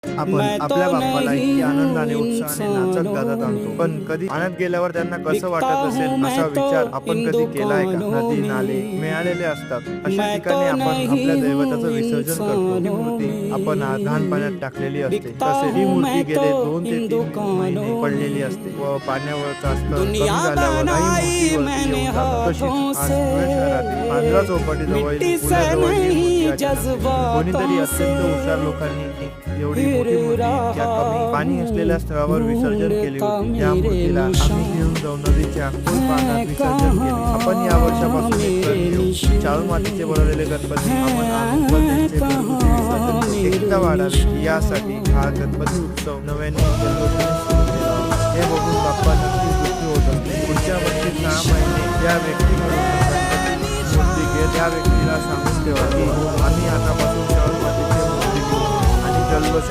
आपण आपल्या बाप्पाला इतकी आनंदाने उत्साहाने नाचत गाजत आणतो, पण कधी पाण्यात गेल्यावर त्यांना कसं वाटत असेल असा विचार आपण कधी केलाय का? नदी नाले मिळालेले असतात, अशा ठिकाणी आपण आपल्या दैवताचं विसर्जन करतो. ही मूर्ती आपण घाण पाण्यात टाकलेली असते, तसे ही मूर्ती गेले 2 ते 3 महिने पडलेली असते व पाण्यावरचा स्तर कमी झाल्यावर ही मूर्ती वरती येऊन जातात. तशीच आज धुळे शहरातील पांढरा चौपाटीजवळील पुलाजवळ ही मूर्ती आली. कोणीतरी अत्यंत हुशार लोकांनी एवढी मोठी मूर्ती त्या कमी पाणी असलेल्या स्थळावर विसर्जन केली होती. या मूर्तीला आम्ही घेऊन जाऊन नदीच्या खोल पाण्यात विसर्जन केले. आपण या वर्षापासून एक व्रत घेऊ. शाळू मातीचे बनवलेले गणपती आपण आणून व त्यांचे घरगुती विसर्जन करू. एकता वाढावी यासाठी हा गणपती उत्सव नव्याने जल्लोषाने सुरू केला होता. हे बघून बाप्पा नक्कीच दुःखी होत असते. पुढच्या वर्षी 6 महिने या व्यक्तीकडून मूर्ती घेत त्या व्यक्तीला सांगून ठेवा की आम्ही आतापासून शाळू मातीची मूर्ती घेऊ आणि जल्लोष